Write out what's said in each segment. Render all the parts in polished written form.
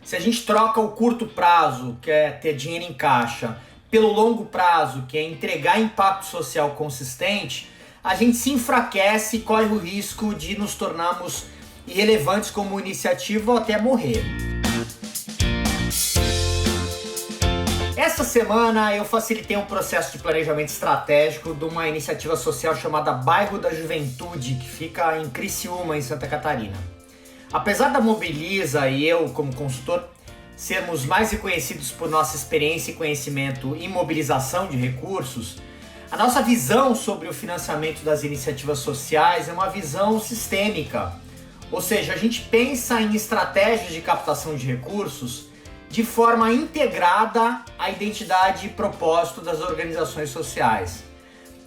Se a gente troca o curto prazo, que é ter dinheiro em caixa, pelo longo prazo, que é entregar impacto social consistente, a gente se enfraquece e corre o risco de nos tornarmos irrelevantes como iniciativa ou até morrer. Essa semana eu facilitei um processo de planejamento estratégico de uma iniciativa social chamada Bairro da Juventude, que fica em Criciúma, em Santa Catarina. Apesar da Mobiliza e eu, como consultor, sermos mais reconhecidos por nossa experiência e conhecimento em mobilização de recursos, a nossa visão sobre o financiamento das iniciativas sociais é uma visão sistêmica. Ou seja, a gente pensa em estratégias de captação de recursos de forma integrada à identidade e propósito das organizações sociais.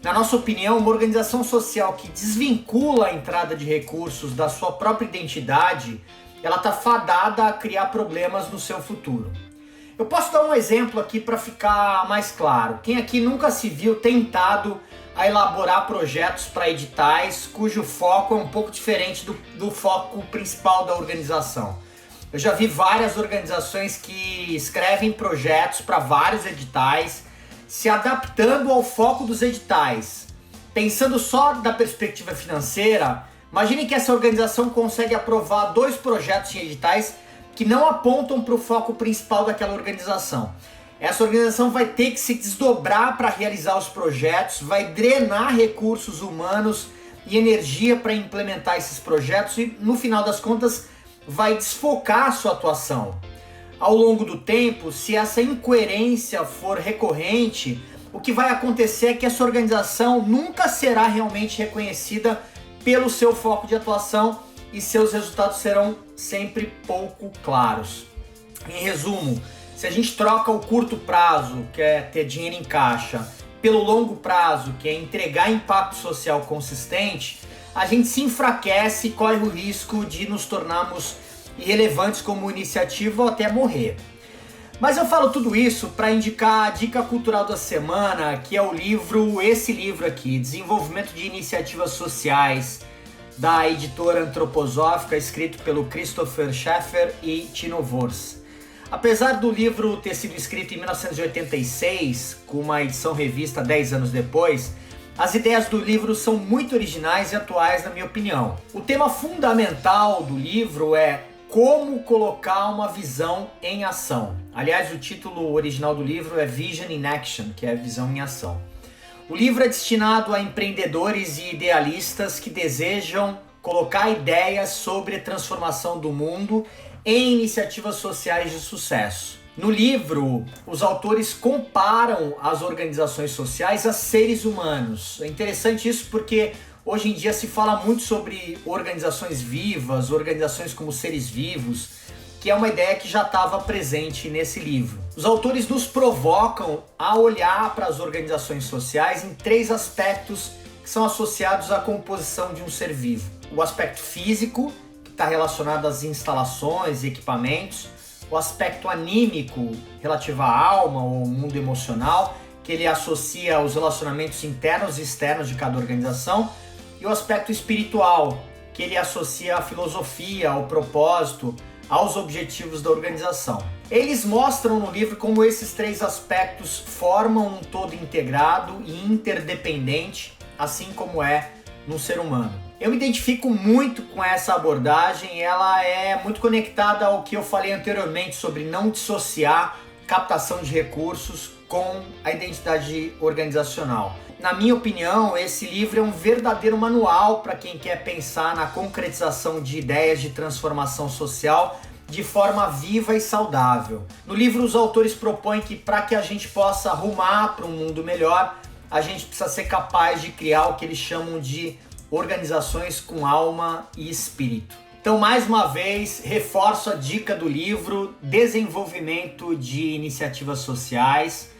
Na nossa opinião, uma organização social que desvincula a entrada de recursos da sua própria identidade, ela está fadada a criar problemas no seu futuro. Eu posso dar um exemplo aqui para ficar mais claro. Quem aqui nunca se viu tentado a elaborar projetos para editais cujo foco é um pouco diferente do foco principal da organização? Eu já vi várias organizações que escrevem projetos para vários editais, se adaptando ao foco dos editais. Pensando só da perspectiva financeira, imagine que essa organização consegue aprovar 2 projetos em editais que não apontam para o foco principal daquela organização. Essa organização vai ter que se desdobrar para realizar os projetos, vai drenar recursos humanos e energia para implementar esses projetos e, no final das contas, vai desfocar a sua atuação. Ao longo do tempo, se essa incoerência for recorrente, o que vai acontecer é que essa organização nunca será realmente reconhecida pelo seu foco de atuação e seus resultados serão sempre pouco claros. Em resumo, se a gente troca o curto prazo, que é ter dinheiro em caixa, pelo longo prazo, que é entregar impacto social consistente, a gente se enfraquece e corre o risco de nos tornarmos irrelevantes como iniciativa ou até morrer. Mas eu falo tudo isso para indicar a dica cultural da semana, que é esse livro aqui, Desenvolvimento de Iniciativas Sociais, da editora Antroposófica, escrito pelo Christopher Schaeffer e Tino Wors. Apesar do livro ter sido escrito em 1986, com uma edição revista 10 anos depois, as ideias do livro são muito originais e atuais, na minha opinião. O tema fundamental do livro é como colocar uma visão em ação. Aliás, o título original do livro é Vision in Action, que é visão em ação. O livro é destinado a empreendedores e idealistas que desejam colocar ideias sobre a transformação do mundo em iniciativas sociais de sucesso. No livro, os autores comparam as organizações sociais a seres humanos. É interessante isso porque hoje em dia se fala muito sobre organizações vivas, organizações como seres vivos, que é uma ideia que já estava presente nesse livro. Os autores nos provocam a olhar para as organizações sociais em 3 aspectos que são associados à composição de um ser vivo. O aspecto físico, que está relacionado às instalações e equipamentos, o aspecto anímico, relativo à alma ou mundo emocional, que ele associa aos relacionamentos internos e externos de cada organização, e o aspecto espiritual, que ele associa à filosofia, ao propósito, aos objetivos da organização. Eles mostram no livro como esses 3 aspectos formam um todo integrado e interdependente, assim como é no ser humano. Eu me identifico muito com essa abordagem, ela é muito conectada ao que eu falei anteriormente sobre não dissociar captação de recursos com a identidade organizacional. Na minha opinião, esse livro é um verdadeiro manual para quem quer pensar na concretização de ideias de transformação social de forma viva e saudável. No livro, os autores propõem que para que a gente possa rumar para um mundo melhor, a gente precisa ser capaz de criar o que eles chamam de organizações com alma e espírito. Então, mais uma vez, reforço a dica do livro Desenvolvimento de Iniciativas Sociais.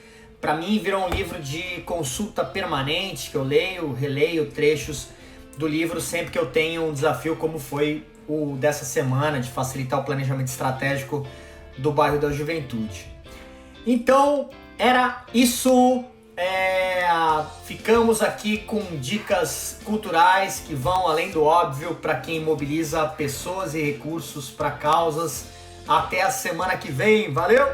Para mim, virou um livro de consulta permanente, que eu leio, releio trechos do livro sempre que eu tenho um desafio como foi o dessa semana, de facilitar o planejamento estratégico do Bairro da Juventude. Então, era isso. Ficamos aqui com dicas culturais que vão além do óbvio para quem mobiliza pessoas e recursos para causas Até a semana que vem. Valeu!